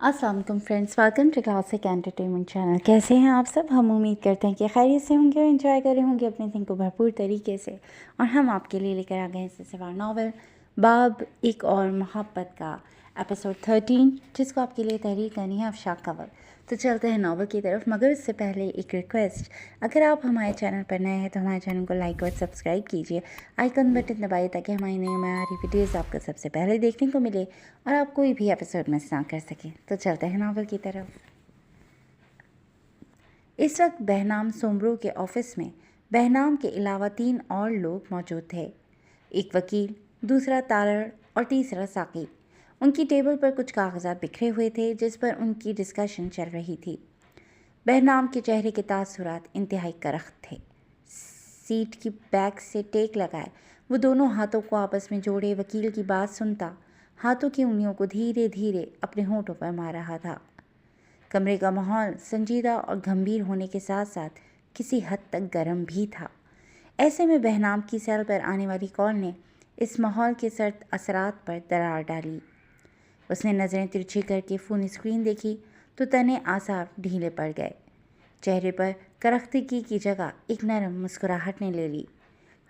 अस्सलाम वालेकुम friends, welcome to classic entertainment channel. कैसे हैं आप सब? हम उम्मीद करते हैं कि खैरियत से होंगे और एंजॉय कर रहे होंगे अपने दिन को भरपूर तरीके से। और हम आपके लिए लेकर आ गए हैं सिलसिलेवार नावल बाब एक और मोहब्बत का एपिसोड 13, जिसको आपके लिए तहरीर करनी है अफशाक कंवल। तो चलते हैं नावल की तरफ, मगर उससे पहले एक रिक्वेस्ट, अगर आप हमारे चैनल पर नए हैं तो हमारे चैनल को लाइक और सब्सक्राइब कीजिए, आइकन बटन दबाइए ताकि हमारी नई हमारी वीडियोज़ आपको सबसे पहले देखने को मिले और आप कोई भी एपिसोड मिस ना कर सकें। तो चलते हैं नावल की तरफ। इस वक्त बहनाम सोमरो के ऑफिस में बहनाम के अलावा 3 और लोग मौजूद थे। एक वकील, दूसरा तारड़ और तीसरा साकी। उनकी टेबल पर कुछ कागजात बिखरे हुए थे जिस पर उनकी डिस्कशन चल रही थी। बहनाम के चेहरे के तासुरात इंतहाई करख्त थे। सीट की बैक से टेक लगाए वो दोनों हाथों को आपस में जोड़े वकील की बात सुनता, हाथों की उंगलियों को धीरे धीरे अपने होंठों पर मार रहा था। कमरे का माहौल संजीदा और गंभीर होने के साथ साथ किसी हद तक गर्म भी था। ऐसे में बहनाम की सेल पर आने वाली कॉल ने इस माहौल के सर्द असरात पर दरार डाली। उसने नज़रें तिरछी करके फ़ोन स्क्रीन देखी तो तने आसार ढीले पड़ गए। चेहरे पर करख्तगी की जगह एक नरम मुस्कुराहट ने ले ली।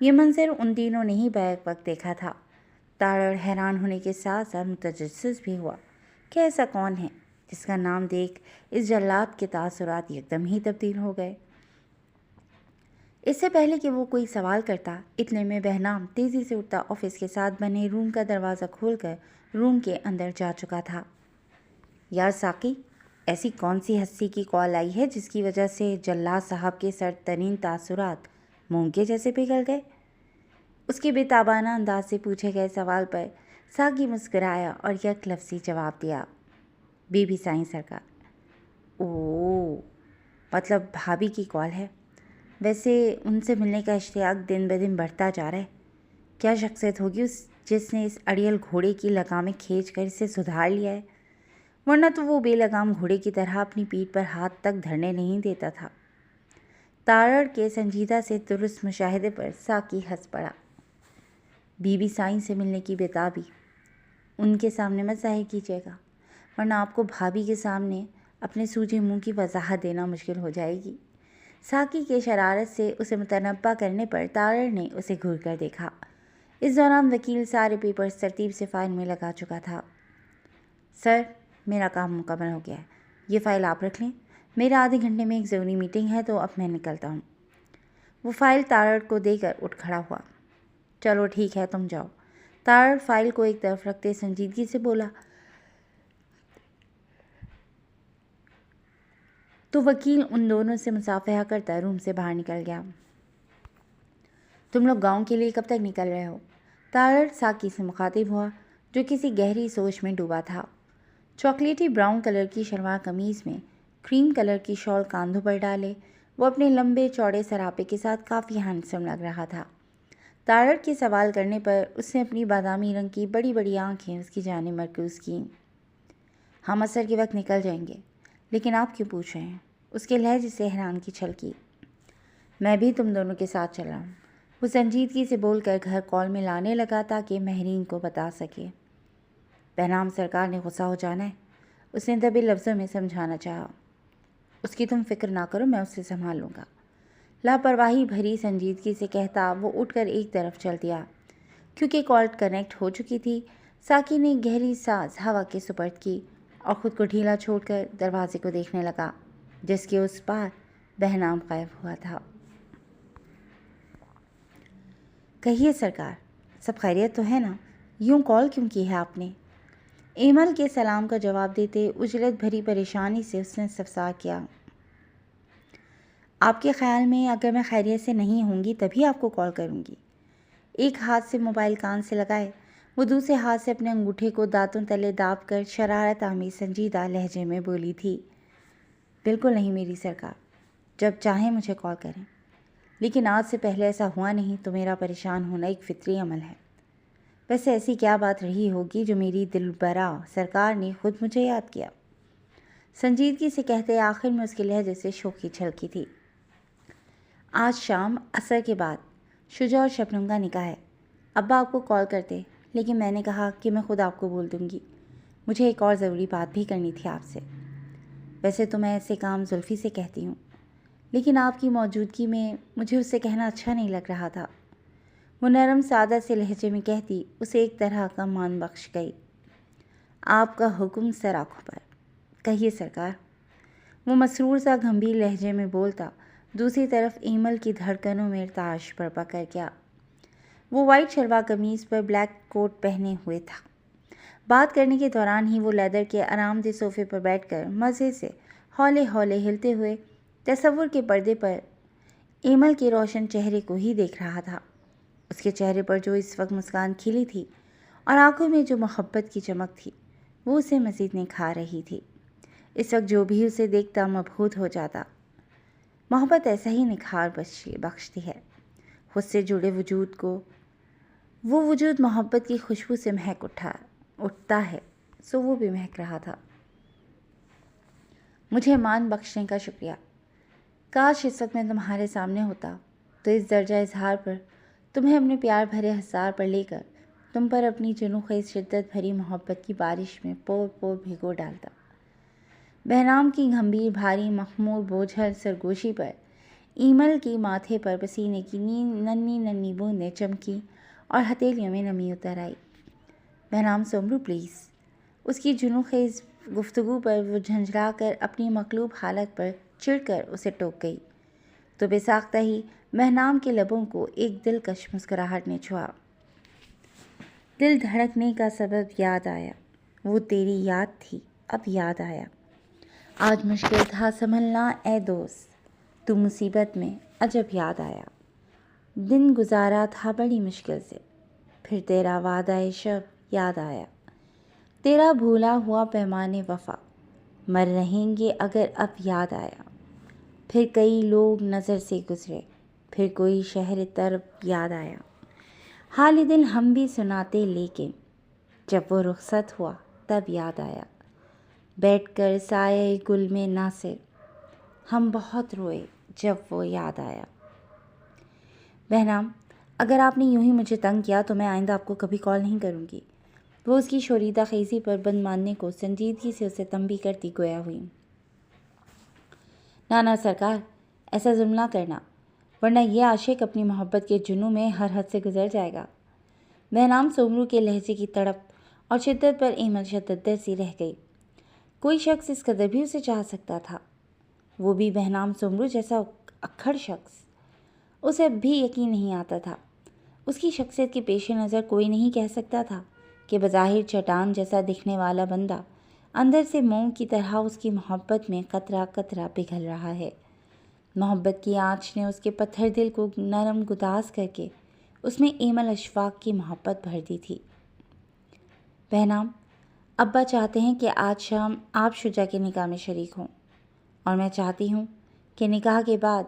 ये मंजर उन तीनों ने ही बैक वक्त देखा था। तारड़ हैरान होने के साथ साथ मुतजस्सिस भी हुआ कि ऐसा कौन है जिसका नाम देख इस जल्लाद के तासुरात एकदम ही तब्दील हो गए। इससे पहले कि वो कोई सवाल करता, इतने में बहनाम तेज़ी से उठता ऑफिस के साथ बने रूम का दरवाज़ा खोलकर रूम के अंदर जा चुका था। यार साकी, ऐसी कौन सी हस्ती की कॉल आई है जिसकी वजह से जल्लाद साहब के सर तरीन तासुरात मूंग के जैसे पिघल गए? उसके बेताबाना अंदाज से पूछे गए सवाल पर साकी मुस्कुराया और यक लफ्ज़ी जवाब दिया, बीबी साईं सरकार। ओह, मतलब भाभी की कॉल है। वैसे उनसे मिलने का इश्तियाक दिन ब दिन बढ़ता जा रहा है। क्या शख्सियत होगी उस जिसने इस अड़ियल घोड़े की लगामें खींच कर इसे सुधार लिया है, वरना तो वो बेलगाम घोड़े की तरह अपनी पीठ पर हाथ तक धरने नहीं देता था। तारड़ के संजीदा से दुरुस्त मुशाहिदे पर साकी हंस पड़ा। बीबी साईं से मिलने की बेताबी उनके सामने मत ज़ाहिर कीजिएगा, वरना आपको भाभी के सामने अपने सूजे मुंह की वजाहत देना मुश्किल हो जाएगी। साकी के शरारत से उसे मुतनब्बा करने पर तारड़ ने उसे घूर कर देखा। इस दौरान वकील सारे पेपर्स तरतीब से फाइल में लगा चुका था। सर, मेरा काम मुकम्मल हो गया है, ये फ़ाइल आप रख लें। मेरा आधे घंटे में एक ज़रूरी मीटिंग है तो अब मैं निकलता हूँ। वो फ़ाइल तारड़ को देकर उठ खड़ा हुआ। चलो ठीक है, तुम जाओ। तारड़ फाइल को एक तरफ रखते संजीदगी से बोला। तो वकील उन दोनों से मुसाफहा करता रूम से बाहर निकल गया। तुम लोग गांव के लिए कब तक निकल रहे हो? तारड़ साकी से मुखातिब हुआ, जो किसी गहरी सोच में डूबा था। चॉकलेटी ब्राउन कलर की शलवार कमीज़ में क्रीम कलर की शॉल कांधों पर डाले वो अपने लंबे चौड़े सरापे के साथ काफ़ी हैंडसम लग रहा था। तारड़ के सवाल करने पर उसने अपनी बादामी रंग की बड़ी बड़ी आंखें उसकी जानिब मरकूज़ की। हम असर के वक्त निकल जाएंगे, लेकिन आप क्यों पूछ रहे हैं? उसके लहजे से हैरान की छलकी। मैं भी तुम दोनों के साथ चल रहा हूँ, वो संजीदगी से बोलकर घर कॉल में लाने लगा ताकि महरीन को बता सके। बहनाम सरकार ने गुस्सा हो जाना है, उसने दबे लफ्ज़ों में समझाना चाहा। उसकी तुम फिक्र ना करो, मैं उसे संभाल लूँगा। लापरवाही भरी संजीदगी से कहता वो उठकर एक तरफ चल दिया। क्योंकि कॉल कनेक्ट हो चुकी थी, साकी ने गहरी सांस हवा के सुपर्द की और ख़ुद को ढीला छोड़कर दरवाजे को देखने लगा, जिसके उस पार बहनाम गायब हुआ था। कहिए सरकार, सब खैरियत तो है ना? यूँ कॉल क्यों की है आपने? एमल के सलाम का जवाब देते उजलत भरी परेशानी से उसने इस्तफसार किया। आपके ख़्याल में अगर मैं खैरियत से नहीं होंगी तभी आपको कॉल करूँगी। एक हाथ से मोबाइल कान से लगाए वो दूसरे हाथ से अपने अंगूठे को दांतों तले दाब कर शरारत आमीज़ संजीदा लहजे में बोली थी। बिल्कुल नहीं मेरी सरकार, जब चाहें मुझे कॉल करें, लेकिन आज से पहले ऐसा हुआ नहीं तो मेरा परेशान होना एक फितरी अमल है। वैसे ऐसी क्या बात रही होगी जो मेरी दिलबरा सरकार ने खुद मुझे याद किया? संजीदगी से कहते आखिर में उसके लहजे से शोखी छलकी थी। आज शाम असर के बाद शुजा और शबनम का निकाह है। अब्बा आपको कॉल करते, लेकिन मैंने कहा कि मैं खुद आपको बोल दूंगी। مجھے ایک اور ضروری بات بھی کرنی تھی آپ سے۔ ویسے تو میں ایسے کام زلفی سے کہتی ہوں، لیکن آپ کی موجودگی میں مجھے اس سے کہنا اچھا نہیں لگ رہا تھا۔ وہ نرم سادہ سے لہجے میں کہتی اسے ایک طرح کا مان بخش گئی۔ آپ کا حکم سر آنکھوں پر، کہیے سرکار۔ وہ مسرور سا گمبھیر لہجے میں بولتا دوسری طرف ایمل کی دھڑکنوں میں تاش برپا کر گیا۔ وہ وائٹ شلوار قمیض پر بلیک کوٹ پہنے ہوئے تھا۔ بات کرنے کے دوران ہی وہ لیدر کے آرام دہ صوفے پر بیٹھ کر مزے سے ہولے ہولے ہلتے ہوئے تصور کے پردے پر ایمل کے روشن چہرے کو ہی دیکھ رہا تھا۔ اس کے چہرے پر جو اس وقت مسکان کھلی تھی اور آنکھوں میں جو محبت کی چمک تھی وہ اسے مزید نکھار رہی تھی۔ اس وقت جو بھی اسے دیکھتا مبہوت ہو جاتا۔ محبت ایسا ہی نکھار بخشتی ہے۔ خود سے جڑے وجود کو وہ وجود محبت کی خوشبو سے مہک اٹھتا ہے، سو وہ بھی مہک رہا تھا۔ مجھے مان بخشنے کا شکریہ۔ کاش اس وقت میں تمہارے سامنے ہوتا تو اس درجہ اظہار پر تمہیں اپنے پیار بھرے حصار پر لے کر تم پر اپنی جنوں خیز شدت بھری محبت کی بارش میں پور پور بھگو ڈالتا۔ بہرام کی گمبھیر بھاری مخمور بوجھل سرگوشی پر ایمل کی ماتھے پر پسینے کی ننھی ننھی بوندیں چمکی اور ہتھیلیوں میں نمی اتر آئی۔ بہرام سومرو پلیز۔ اس کی جنوں خیز گفتگو پر وہ جھنجھلا کر اپنی مقلوب حالت پر چڑھ کر اسے ٹوک گئی تو بے ساختہ ہی بہرام کے لبوں کو ایک دلکش مسکراہٹ نے چھوا۔ دل دھڑکنے کا سبب یاد آیا، وہ تیری یاد تھی، اب یاد آیا۔ آج مشکل تھا سنبھلنا اے دوست، تو مصیبت میں عجب یاد آیا۔ دن گزارا تھا بڑی مشکل سے، پھر تیرا وعدہ شب یاد آیا۔ تیرا بھولا ہوا پیمانے وفا، مر رہیں گے اگر اب یاد آیا۔ پھر کئی لوگ نظر سے گزرے، پھر کوئی شہر طرب یاد آیا۔ حال دل ہم بھی سناتے لیکن جب وہ رخصت ہوا تب یاد آیا۔ بیٹھ کر سایہ گل میں ناصر ہم بہت روئے جب وہ یاد آیا۔ بہرام، اگر آپ نے یوں ہی مجھے تنگ کیا تو میں آئندہ آپ کو کبھی کال نہیں کروں گی۔ وہ اس کی شوریدہ خیزی پر بند ماننے کو سنجیدگی سے اسے تنبیہ کرتی گویا ہوئی۔ نانا سرکار، ایسا ظلم نہ کرنا، ورنہ یہ عاشق اپنی محبت کے جنوں میں ہر حد سے گزر جائے گا۔ بہرام سومرو کے لہجے کی تڑپ اور شدت پر ایمل شدت سی رہ گئی۔ کوئی شخص اس قدر بھی اسے چاہ سکتا تھا، وہ بھی بہرام سومرو جیسا اکھڑ شخص؟ اسے بھی یقین نہیں آتا تھا۔ اس کی شخصیت کے پیش نظر کوئی نہیں کہہ سکتا تھا کہ بظاہر چٹان جیسا دکھنے والا بندہ اندر سے موم کی طرح اس کی محبت میں قطرہ قطرہ پگھل رہا ہے۔ محبت کی آنچ نے اس کے پتھر دل کو نرم گداز کر کے اس میں ایمل اشفاق کی محبت بھر دی تھی۔ بہرام، ابا چاہتے ہیں کہ آج شام آپ شجا کے نکاح میں شریک ہوں، اور میں چاہتی ہوں کہ نکاح کے بعد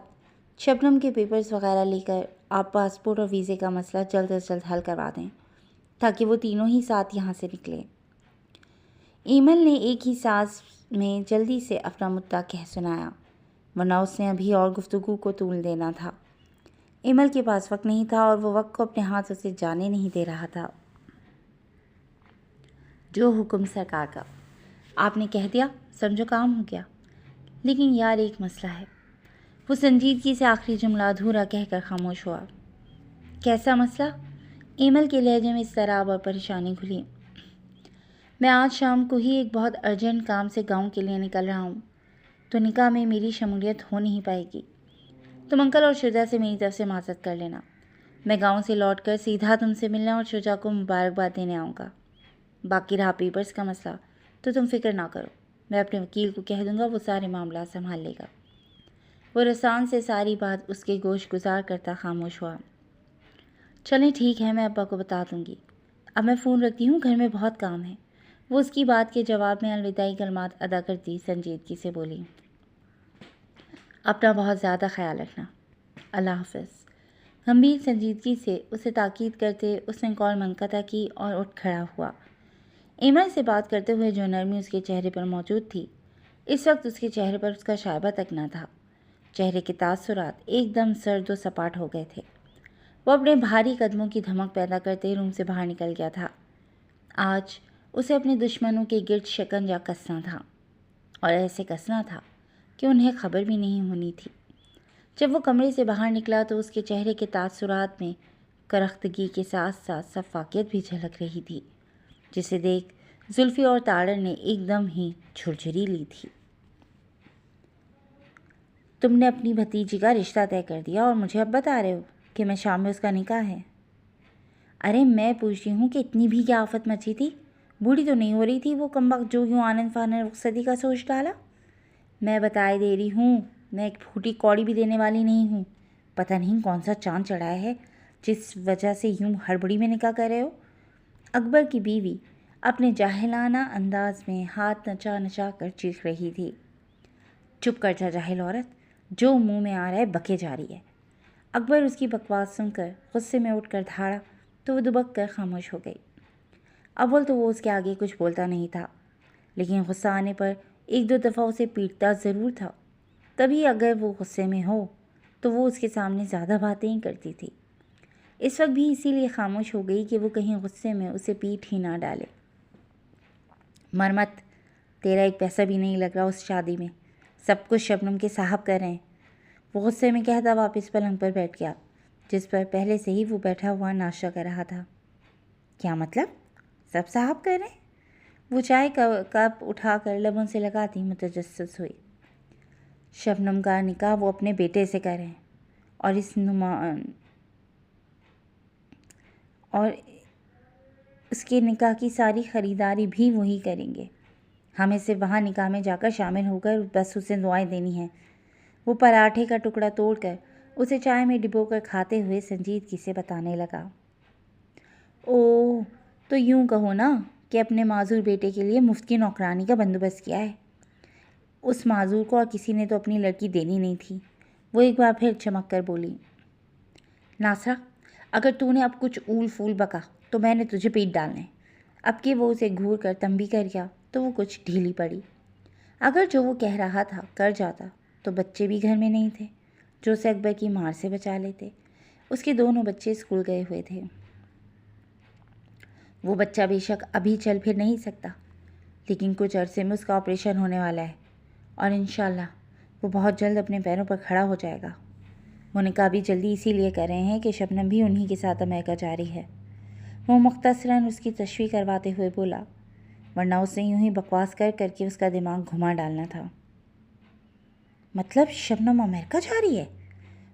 شبنم کے پیپرز وغیرہ لے کر آپ پاسپورٹ اور ویزے کا مسئلہ جلد از جلد حل کروا دیں تاکہ وہ تینوں ہی ساتھ یہاں سے نکلیں۔ ایمل نے ایک ہی سانس میں جلدی سے اپنا مدعا کہہ سنایا، ورنہ اس نے ابھی اور گفتگو کو طول دینا تھا۔ ایمل کے پاس وقت نہیں تھا اور وہ وقت کو اپنے ہاتھوں سے جانے نہیں دے رہا تھا۔ جو حکم سرکار کا، آپ نے کہہ دیا، سمجھو کام ہو گیا۔ لیکن یار ایک مسئلہ ہے۔ وہ سنجیدگی سے آخری جملہ ادھورا کہہ کر خاموش ہوا۔ کیسا مسئلہ؟ ایمل کے لہجے میں اضطراب اور پریشانی گھلی۔ میں آج شام کو ہی ایک بہت ارجنٹ کام سے گاؤں کے لیے نکل رہا ہوں، تو نکاح میں میری شمولیت ہو نہیں پائے گی۔ تم انکل اور شجا سے میری طرف سے معذرت کر لینا۔ میں گاؤں سے لوٹ کر سیدھا تم سے ملنے اور شجا کو مبارکباد دینے آؤں گا۔ باقی رہا پیپرز کا مسئلہ تو تم فکر نہ کرو، میں اپنے وکیل کو کہہ دوں گا، وہ سارے معاملات سنبھال لے گا۔ وہ رسان سے ساری بات اس کے گوش گزار کرتا خاموش ہوا۔ چلیں ٹھیک ہے، میں ابا کو بتا دوں گی۔ اب میں فون رکھتی ہوں، گھر میں بہت کام ہے۔ وہ اس کی بات کے جواب میں الوداعی کلمات ادا کرتی سنجیدگی سے بولی۔ اپنا بہت زیادہ خیال رکھنا، اللہ حافظ۔ گمبھیر سنجیدگی سے اسے تاکید کرتے اس نے کال منقطع کی اور اٹھ کھڑا ہوا۔ ایمل سے بات کرتے ہوئے جو نرمی اس کے چہرے پر موجود تھی، اس وقت اس کے چہرے پر اس کا شائبہ تک نہ تھا۔ چہرے کے تاثرات ایک دم سرد و سپاٹ ہو گئے تھے۔ وہ اپنے بھاری قدموں کی دھمک پیدا کرتے روم سے باہر نکل گیا تھا۔ آج उसे अपने दुश्मनों के गिर्द शिकंजा कसना था, और ऐसे कसना था कि उन्हें खबर भी नहीं होनी थी। जब वो कमरे से बाहर निकला तो उसके चेहरे के तासुरात में करख्तगी के साथ साथ सफाकियत भी झलक रही थी, जिसे देख जुल्फी और ताड़र ने एकदम ही झुरझुरी ली थी। तुमने अपनी भतीजी का रिश्ता तय कर दिया और मुझे अब बता रहे हो कि मैं शाम में उसका निकाह है। अरे मैं पूछती हूँ कि इतनी भी क्या आफत मची थी? बूढ़ी तो नहीं हो रही थी वो कमबख्त जो यूँ आनन फानन रुखसती का सोच डाला। मैं बताए दे रही हूँ, मैं एक फूटी कौड़ी भी देने वाली नहीं हूँ। पता नहीं कौन सा चांद चढ़ाया है जिस वजह से यूँ हड़बड़ी में निकाह कर रहे हो। अकबर की बीवी अपने जाहिलाना अंदाज में हाथ नचा नचा कर चीख रही थी। चुप कर जा जाहिल औरत, जो मुंह में आ रहा है बके जा रही है। अकबर उसकी बकवास सुनकर गुस्से में उठकर धाड़ा तो वो दुबक कर खामोश हो गई। अव्वल तो वो उसके आगे कुछ बोलता नहीं था, लेकिन गुस्सा आने पर एक दो दफ़ा उसे पीटता ज़रूर था। तभी अगर वो गुस्से में हो तो वो उसके सामने ज़्यादा बातें ही करती थी। इस वक्त भी इसीलिए खामोश हो गई कि वो कहीं गुस्से में उसे पीट ही ना डाले। मर मत, तेरा एक पैसा भी नहीं लग रहा उस शादी में, सब कुछ शबनम के साहब कर रहे हैं। वो गुस्से में कहता वापस पलंग पर बैठ गया, जिस पर पहले से ही वो बैठा हुआ नाश्ता कर रहा था। क्या मतलब? सब साहब कर रहे हैं? वो चाय का कप उठाकर लबों से लगाती मुतजस्सिस हुई। शबनम का निकाह वो अपने बेटे से कर रहे हैं और उसके निकाह की सारी ख़रीदारी भी वही करेंगे। हमें सिर्फ वहाँ निकाह में जाकर शामिल होकर बस उसे दुआएं देनी है। वो पराठे का टुकड़ा तोड़कर उसे चाय में डिबोकर खाते हुए संजीदगी से बताने लगा। ओह, तो यूँ कहो ना कि अपने माजूर बेटे के लिए मुफ्त की नौकरानी का बंदोबस्त किया है। उस माजूर को और किसी ने तो अपनी लड़की देनी नहीं थी। वो एक बार फिर चमक कर बोली। नासरा, अगर तूने अब कुछ ऊल फूल बका तो मैंने तुझे पीट डालना है। अब कि वो उसे घूर कर तंबी कर गया तो वो कुछ ढीली पड़ी। अगर जो वो कह रहा था कर जाता तो बच्चे भी घर में नहीं थे जो उसे अकबर की मार से बचा लेते। उसके दोनों बच्चे स्कूल गए हुए थे। वो बच्चा बेशक अभी चल फिर नहीं सकता, लेकिन कुछ अरसे में उसका ऑपरेशन होने वाला है और इंशाल्लाह वो बहुत जल्द अपने पैरों पर खड़ा हो जाएगा। वो निकाह भी जल्दी इसीलिए कर रहे हैं कि शबनम भी उन्हीं के साथ अमेरिका जा रही है। वो मुख्तसरन उसकी तशरीह करवाते हुए बोला, वरना उसने यूं ही बकवास कर करके उसका दिमाग घुमा डालना था। मतलब शबनम अमेरिका जा रही है?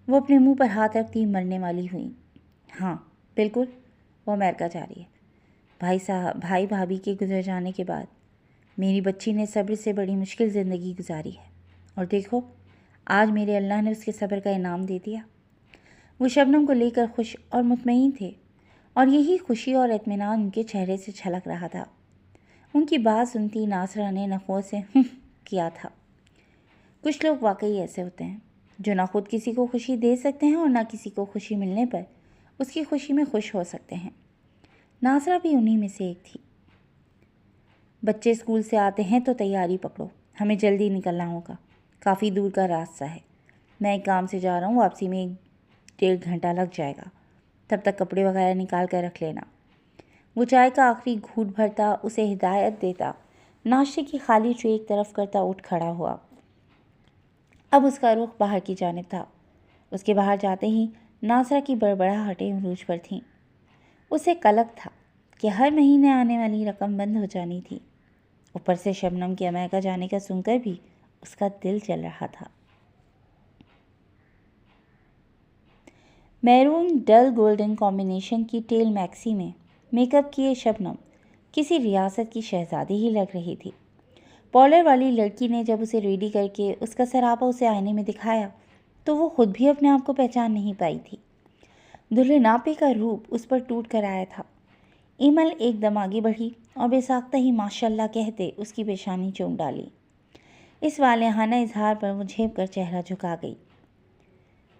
वो अपने मुंह पर हाथ रखती मरने वाली हुई। हाँ बिल्कुल, वो अमेरिका जा रही है। भाई भाभी के गुजर जाने के बाद मेरी बच्ची ने सब्र से बड़ी मुश्किल ज़िंदगी गुजारी है, और देखो आज मेरे अल्लाह ने उसके सब्र का इनाम दे दिया। वो शबनम को लेकर खुश और मुतमईन थे, और यही खुशी और इत्मीनान उनके चेहरे से झलक रहा था। उनकी बात सुनती नासरा ने नखों से किया था। कुछ लोग वाकई ऐसे होते हैं जो ना खुद किसी को खुशी दे सकते हैं और ना किसी को खुशी मिलने पर उसकी खुशी में खुश हो सकते हैं। नासरा भी उन्हीं में से एक थी। बच्चे स्कूल से आते हैं तो तैयारी पकड़ो, हमें जल्दी निकलना होगा, काफ़ी दूर का रास्ता है। मैं एक काम से जा रहा हूँ, वापसी में 1-1.5 घंटा लग जाएगा, तब तक कपड़े वगैरह निकाल कर रख लेना। वो चाय का आखिरी घूंट भरता उसे हिदायत देता नाश्ते की खाली ट्रे एक तरफ करता उठ खड़ा हुआ। अब उसका रुख बाहर की जानिब था। उसके बाहर जाते ही नासरा की बड़बड़ाहटें उरूज पर थीं। उसे कलक था कि हर महीने आने वाली रकम बंद हो जानी थी। ऊपर से शबनम के अमेरिका जाने का सुनकर भी उसका दिल जल रहा था। मैरून डल गोल्डन कॉम्बिनेशन की टेल मैक्सी में मेकअप किए शबनम किसी रियासत की शहजादी ही लग रही थी। पॉलर वाली लड़की ने जब उसे रेडी करके उसका सरापा उसे आईने में दिखाया तो वो खुद भी अपने आप को पहचान नहीं पाई थी। दुल्हनापे का रूप उस पर टूट कर आया था। इमल एकदम आगे बढ़ी और बेसाख्ता ही माशाल्लाह कहते उसकी पेशानी चूम डाली। इस वालेहाना इजहार पर वो झेप कर चेहरा झुका गई।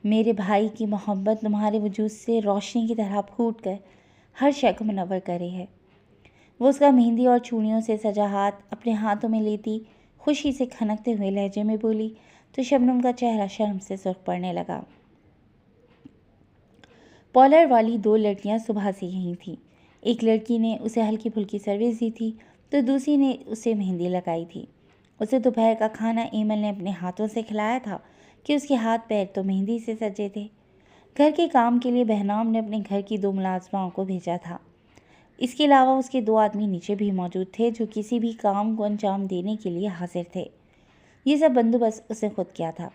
मेरे भाई की मोहब्बत तुम्हारे वजूद से रोशनी की तरह फूट कर हर शय को मुनव्वर कर रही है। वो उसका मेहंदी और चूड़ियों से सजा हाथ अपने हाथों में लेती खुशी से खनकते हुए लहजे में बोली तो शबनम का चेहरा शर्म से सुर्ख पड़ने लगा। पॉलर वाली 2 लड़कियां सुबह से यहीं थीं। एक लड़की ने उसे हल्की फुल्की सर्विस दी थी تو دوسری نے اسے مہندی لگائی تھی۔ اسے دوپہر کا کھانا ایمل نے اپنے ہاتھوں سے کھلایا تھا کہ اس کے ہاتھ پیر تو مہندی سے سجے تھے۔ گھر کے کام کے لیے بہنام نے اپنے گھر کی 2 ملازماؤں کو بھیجا تھا۔ اس کے علاوہ اس کے 2 آدمی نیچے بھی موجود تھے جو کسی بھی کام کو انجام دینے کے لیے حاضر تھے۔ یہ سب بندوبست اس نے خود کیا تھا۔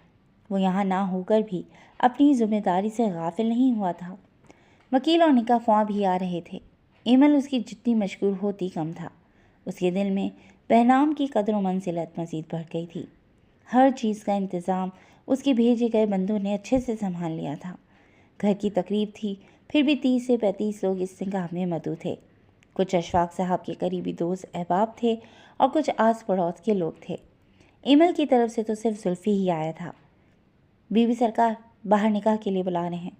وہ یہاں نہ ہو کر بھی اپنی ذمہ داری سے غافل نہیں ہوا تھا۔ وکیل اور نکاح خواں بھی آ رہے تھے۔ ایمل اس کی جتنی مشغول ہوتی کم تھا۔ اس کے دل میں بہنام کی قدر و منزلت مزید بڑھ گئی تھی۔ ہر چیز کا انتظام اس کے بھیجے گئے بندوں نے اچھے سے سنبھال لیا تھا۔ گھر کی تقریب تھی، پھر بھی 30 سے 35 لوگ اس نکاح میں مدعو تھے۔ کچھ اشفاق صاحب کے قریبی دوست احباب تھے اور کچھ آس پڑوس کے لوگ تھے۔ ایمل کی طرف سے تو صرف زلفی ہی آیا تھا۔ بی بی سرکار باہر نکاح کے لیے بلا رہے ہیں۔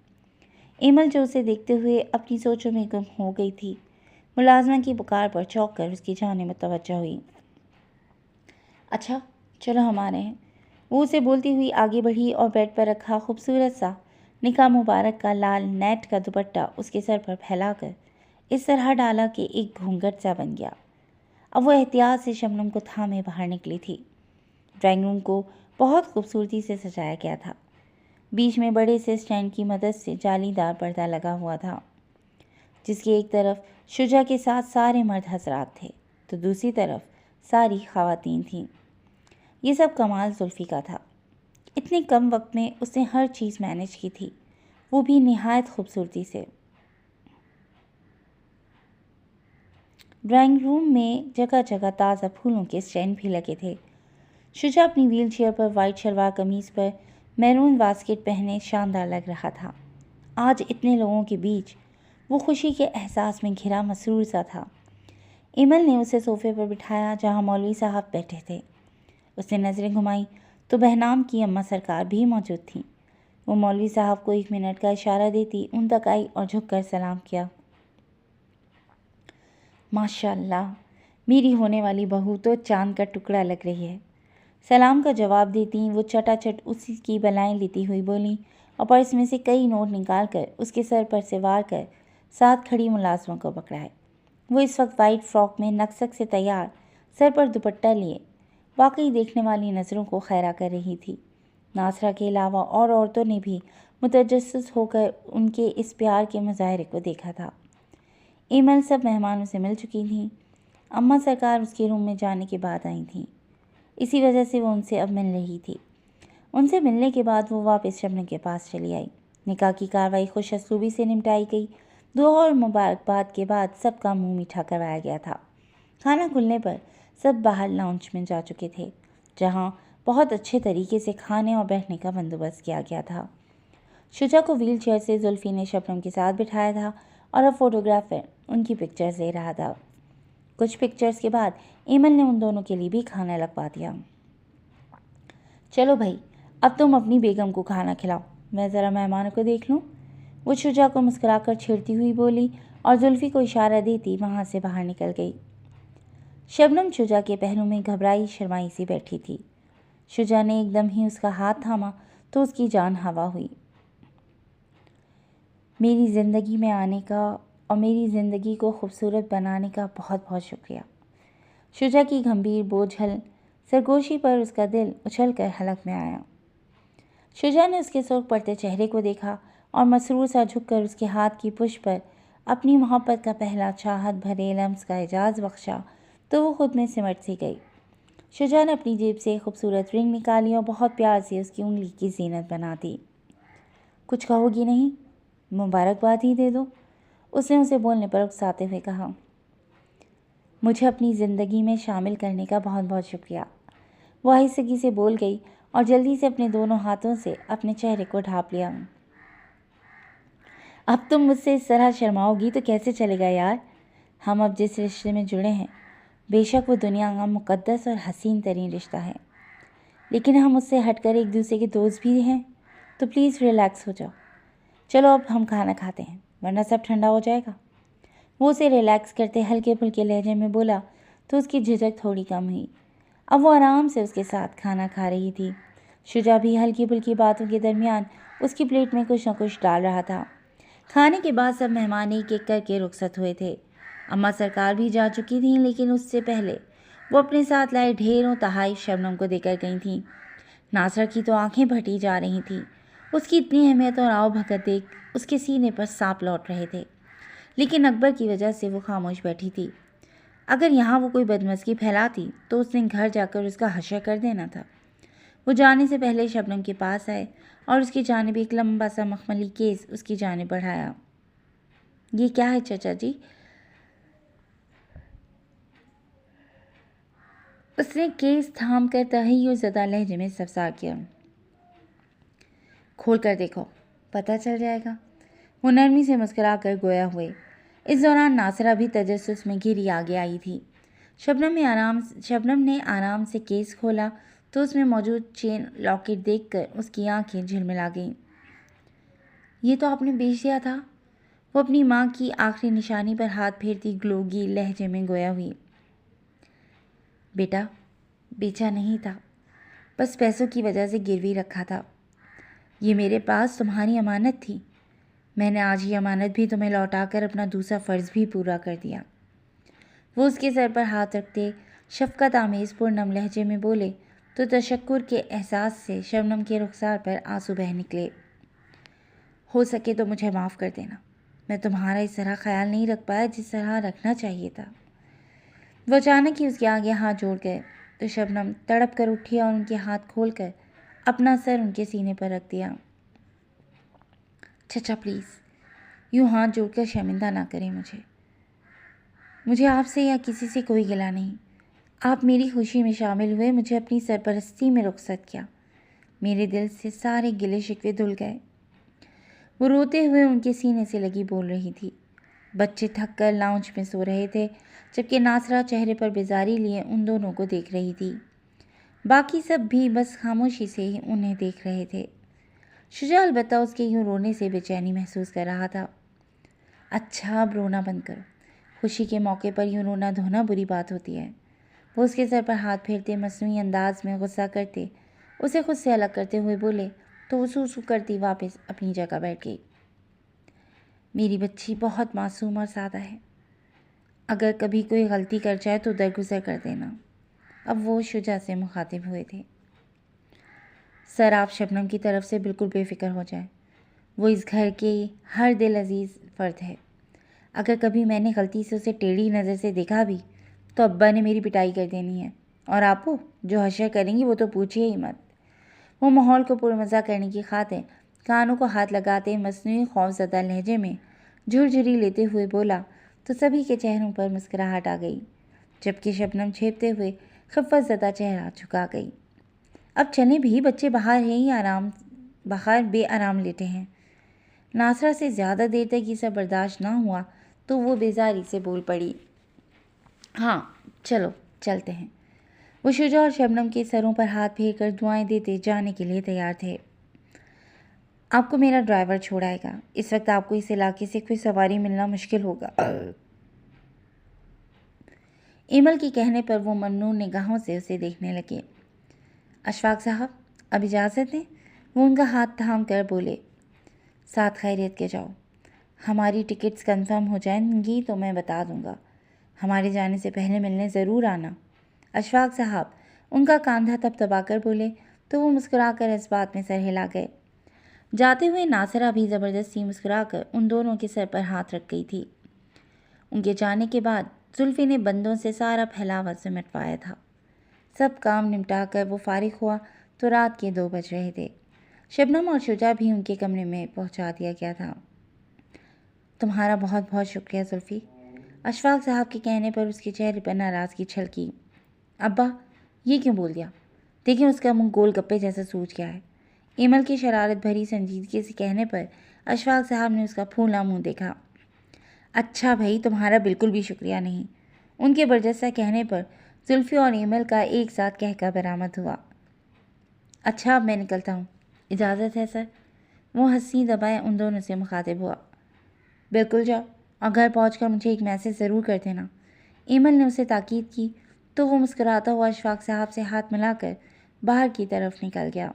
ایمل جو اسے دیکھتے ہوئے اپنی سوچوں میں گم ہو گئی تھی، ملازمہ کی پکار پر چونک کر اس کی جانب متوجہ ہوئی۔ اچھا چلو ہم آ رہے ہیں۔ وہ اسے بولتی ہوئی آگے بڑھی اور بیڈ پر رکھا خوبصورت سا نکاح مبارک کا لال نیٹ کا دوپٹہ اس کے سر پر پھیلا کر اس طرح ڈالا کہ ایک گھونگھٹ سا بن گیا۔ اب وہ احتیاط سے شبنم کو تھامے باہر نکلی تھی۔ ڈرائنگ روم کو بہت خوبصورتی سے سجایا گیا تھا۔ بیچ میں بڑے سے اسٹینڈ کی مدد سے جالی دار پردہ لگا ہوا تھا، جس کی ایک طرف شجاع کے ساتھ سارے مرد حضرات تھے تو دوسری طرف ساری خواتین تھیں۔ یہ سب کمال زلفی کا تھا۔ اتنے کم وقت میں اس نے ہر چیز مینیج کی تھی، وہ بھی نہایت خوبصورتی سے۔ ڈرائنگ روم میں جگہ جگہ تازہ پھولوں کے اسٹینڈ بھی لگے تھے۔ شجاع اپنی ویل چیئر پر وائٹ شلوار قمیض پر میرون واسکٹ پہنے شاندار لگ رہا تھا۔ آج اتنے لوگوں کے بیچ وہ خوشی کے احساس میں گھرا مسرور سا تھا۔ ایمل نے اسے صوفے پر بٹھایا جہاں مولوی صاحب بیٹھے تھے۔ اس نے نظریں گھمائیں تو بہنام کی اماں سرکار بھی موجود تھیں۔ وہ مولوی صاحب کو 1 منٹ کا اشارہ دیتی ان تک آئی اور جھک کر سلام کیا۔ ماشاء اللہ، میری ہونے والی بہو تو چاند کا ٹکڑا لگ رہی ہے۔ سلام کا جواب دیتی وہ چٹا چٹ اسی کی بلائیں لیتی ہوئی بولیں اور پرس میں سے کئی نوٹ نکال کر اس کے سر پر سے وار کر ساتھ کھڑی ملازموں کو پکڑائے۔ وہ اس وقت وائٹ فراک میں نقصک سے تیار، سر پر دوپٹہ لیے واقعی دیکھنے والی نظروں کو خیرہ کر رہی تھی۔ ناصرہ کے علاوہ اور عورتوں نے بھی متجسس ہو کر ان کے اس پیار کے مظاہرے کو دیکھا تھا۔ ایمل سب مہمانوں سے مل چکی تھیں۔ اماں سرکار اس کے روم میں جانے کے بعد آئی تھیں، اسی وجہ سے وہ ان سے اب مل رہی تھی۔ ان سے ملنے کے بعد وہ واپس شبنم کے پاس چلی آئی۔ نکاح کی کارروائی خوش اسلوبی سے نمٹائی گئی۔ دعا اور مبارکباد کے بعد سب کا منہ میٹھا کروایا گیا تھا۔ کھانا کھلنے پر سب باہر لاؤنج میں جا چکے تھے، جہاں بہت اچھے طریقے سے کھانے اور بیٹھنے کا بندوبست کیا گیا تھا۔ شجاع کو ویل چیئر سے زلفی نے شبنم کے ساتھ بٹھایا تھا اور اب فوٹوگرافر ان کی پکچرز لے رہا تھا۔ کچھ پکچرز کے بعد ایمل نے ان دونوں کے لیے بھی کھانا لگوا دیا۔ چلو بھائی، اب تم اپنی بیگم کو کھانا کھلاؤ، میں ذرا مہمانوں کو دیکھ لوں، وہ شجاع کو مسکرا کر چھیڑتی ہوئی بولی اور زلفی کو اشارہ دیتی وہاں سے باہر نکل گئی۔ شبنم شجاع کے پہلو میں گھبرائی شرمائی سی بیٹھی تھی۔ شجاع نے ایک دم ہی اس کا ہاتھ تھاما تو اس کی جان ہوا ہوئی۔ میری زندگی میں آنے کا اور میری زندگی کو خوبصورت بنانے کا بہت بہت شکریہ۔ شجاع کی گمبھیر بوجھل سرگوشی پر اس کا دل اچھل کر حلق میں آیا۔ شجاع نے اس کے سرخ پڑتے چہرے کو دیکھا اور مسرور سا جھک کر اس کے ہاتھ کی پشت پر اپنی محبت کا پہلا چاہت بھرے لمس کا اعزاز بخشا تو وہ خود میں سمٹ سی گئی۔ شجاع نے اپنی جیب سے خوبصورت رنگ نکالی اور بہت پیار سے اس کی انگلی کی زینت بنا دی۔ کچھ کہو گی نہیں؟ مبارکباد ہی دے دو، اس نے اسے بولنے پر اکساتے ہوئے کہا۔ مجھے اپنی زندگی میں شامل کرنے کا بہت بہت شکریہ، وہ آہستگی سے بول گئی اور جلدی سے اپنے دونوں ہاتھوں سے اپنے چہرے کو ڈھانپ لیا۔ اب تم مجھ سے اس طرح شرماؤ گی تو کیسے چلے گا یار؟ ہم اب جس رشتے میں جڑے ہیں، بے شک وہ دنیا کا مقدس اور حسین ترین رشتہ ہے، لیکن ہم اس سے ہٹ کر ایک دوسرے کے دوست بھی ہیں، تو پلیز ریلیکس ہو جاؤ۔ چلو اب ہم کھانا کھاتے ہیں ورنہ سب ٹھنڈا ہو جائے گا۔ وہ اسے ریلیکس کرتے ہلکے پھلکے لہجے میں بولا تو اس کی جھجک تھوڑی کم ہوئی۔ اب وہ آرام سے اس کے ساتھ کھانا کھا رہی تھی۔ شجاع بھی ہلکی پھلکی باتوں کے درمیان اس کی پلیٹ میں کچھ نہ کچھ ڈال رہا تھا۔ کھانے کے بعد سب مہمان ایک ایک کر کے رخصت ہوئے تھے۔ अम्मा सरकार भी जा चुकी थीं, लेकिन उससे पहले वो अपने साथ लाए ढेरों तहाइफ शबनम को देकर गई थीं। नासरा की तो आंखें फटी जा रही थीं। उसकी इतनी अहमियत और आओ भगत देख उसके सीने पर सांप लौट रहे थे, लेकिन अकबर की वजह से वो खामोश बैठी थी। अगर यहाँ वो कोई बदमज़गी फैलाती तो उसने घर जाकर उसका हशर कर देना था। वो जाने से पहले शबनम के पास आए और उसकी जानिब एक लंबा सा मखमली केस उसकी जानिब बढ़ाया। ये क्या है चाचा जी? उसने केस थाम कर तहय्युर ज़दा लहजे में सफसार किया। खोल कर देखो, पता चल जाएगा। वो नरमी से मुस्कुरा कर गोया हुए। इस दौरान नासरा भी तजस्सुस में घिरी आगे आई थी। शबनम ने आराम से केस खोला तो उसमें मौजूद चेन लॉकेट देखकर उसकी आंखें झिलमिला गईं। ये तो आपने बेच दिया था। वो अपनी माँ की आखिरी निशानी पर हाथ फेरती ग्लोगी लहजे में गोया हुई। बेटा, बेचा नहीं था, बस पैसों की वजह से गिरवी रखा था। ये मेरे पास तुम्हारी अमानत थी। मैंने आज ही अमानत भी तुम्हें लौटाकर अपना दूसरा फ़र्ज़ भी पूरा कर दिया। वो उसके सर पर हाथ रखते शफ़क़त आमेज़ पुरनम लहजे में बोले तो तशक्कुर के एहसास से शबनम के रुखसार पर आंसू बह निकले। हो सके तो मुझे माफ़ कर देना। मैं तुम्हारा इस तरह ख्याल नहीं रख पाया जिस तरह रखना चाहिए था। वो अचानक ही उसके आगे हाथ जोड़ गए तो शबनम तड़प कर उठी और उनके हाथ खोलकर अपना सर उनके सीने पर रख दिया। चचा प्लीज़, यूँ हाथ जोड़कर शर्मिंदा ना करें मुझे आपसे या किसी से कोई गिला नहीं। आप मेरी खुशी में शामिल हुए, मुझे अपनी सरपरस्ती में रुखसत किया। मेरे दिल से सारे गिले शिकवे धुल गए। वो रोते हुए उनके सीने से लगी बोल रही थी। बच्चे थक कर लाउंज में सो रहे थे, जबकि नासरा चेहरे पर बेजारी लिए उन दोनों को देख रही थी। बाकी सब भी बस खामोशी से ही उन्हें देख रहे थे। शुजा अलबत्ता उसके यूँ रोने से बेचैनी महसूस कर रहा था। अच्छा, अब रोना बंद करो। खुशी के मौके पर यूँ रोना धोना बुरी बात होती है। वो उसके सर पर हाथ फेरते मसनूई अंदाज में गुस्सा करते उसे खुद से अलग करते हुए बोले तो वो सूसू करती वापस अपनी जगह बैठ गई। मेरी बच्ची बहुत मासूम और सादा है। अगर कभी कोई गलती कर जाए तो दरगुजर कर देना। अब वो शुजा से मुखातिब हुए थे। सर, आप शबनम की तरफ से बिल्कुल बेफिक्र हो जाए। वो इस घर के हर दिल अजीज़ फ़र्द है। अगर कभी मैंने गलती से उसे टेढ़ी नज़र से देखा भी तो अब्बा ने मेरी पिटाई कर देनी है, और आपको जो हशर करेंगी वो तो पूछिए ही मत। वो माहौल को पुरमज़ा करने की खातिर कानों को हाथ लगाते मसनूई खौफज़दा लहजे में झुरझुरी लेते हुए बोला तो सभी के चेहरों पर मुस्कुराहट आ गई, जबकि शबनम छेपते हुए खफ़्फ़तज़दा चेहरा झुका गई। अब चलें भी, बच्चे बाहर बेआराम लेटे हैं। नासरा से ज़्यादा देर तक ये सब बर्दाश्त ना हुआ तो वो बेजारी से बोल पड़ी। हाँ चलो चलते हैं। वो शुजा और शबनम के सरों पर हाथ फेर कर दुआएं देते जाने के लिए तैयार थे। आपको मेरा ड्राइवर छोड़ाएगा। इस वक्त आपको इस इलाके से कोई सवारी मिलना मुश्किल होगा। एमल के कहने पर वो ममनून निगाहों से उसे देखने लगे। अशफाक साहब, अब इजाज़त दें। वो उनका हाथ थाम कर बोले। साथ खैरियत के जाओ। हमारी टिकट्स कंफर्म हो जाएंगी तो मैं बता दूंगा। हमारे जाने से पहले मिलने ज़रूर आना। अशफाक साहब उनका कांधा तबतबा कर बोले तो वो मुस्कुराकर इस बात में सर हिला गए। जाते हुए नासरा भी ज़बरदस्ती मुस्कुराकर उन दोनों के सर पर हाथ रख गई थी। उनके जाने के बाद जुल्फ़ी ने बंदों से सारा फैलावा सिमटवाया था। सब काम निपटा कर वो फारिग हुआ तो रात के 2 बज रहे थे। शबनम और शुजा भी उनके कमरे में पहुंचा दिया गया था। तुम्हारा बहुत बहुत शुक्रिया जुल्फ़ी। अशफाक साहब के कहने पर उसके चेहरे पर नाराज़गी छलकी। अब्बा, ये क्यों बोल दिया? देखिए उसका मुंह गोलगप्पे जैसा सूज गया है। एमल की शरारत भरी संजीदगी से कहने पर अशफाक साहब ने उसका फूला मुंह देखा। अच्छा भाई, तुम्हारा बिल्कुल भी शुक्रिया नहीं। उनके बरजस्ता कहने पर जुल्फ़ी और एमल का एक साथ कहका बरामद हुआ। अच्छा, अब मैं निकलता हूँ, इजाज़त है सर। वो हंसी दबाए उन दोनों से मुखातिब हुआ। बिल्कुल जाओ, और घर पहुंचकर मुझे एक मैसेज ज़रूर कर देना। एमल ने उसे ताकीद की तो वो मुस्कुराता हुआ अशफाक साहब से हाथ मिलाकर बाहर की तरफ निकल गया।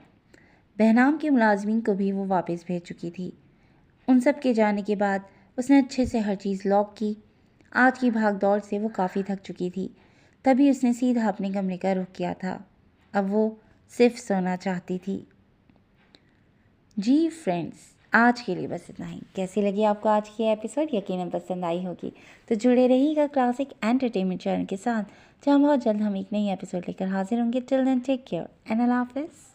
बहनाम के मुलाजमीन को भी वो वापस भेज चुकी थी। उन सब के जाने के बाद उसने अच्छे से हर चीज़ लॉक की, آج کی بھاگ دوڑ سے وہ کافی تھک چکی تھی، تبھی اس نے سیدھا اپنے کمرے کا رخ کیا تھا۔ اب وہ صرف سونا چاہتی تھی۔ جی فرینڈز، آج کے لیے بس اتنا ہی۔ کیسی لگی آپ کو آج کی ایپیسوڈ؟ یقیناً پسند آئی ہوگی، تو جڑے رہیے گا کلاسک انٹرٹینمنٹ چینل کے ساتھ، جہاں بہت جلد ہم ایک نئی ایپیسوڈ لے کر حاضر ہوں گے۔ ٹل دین ٹیک کیئر اینڈ اللہ حافظ۔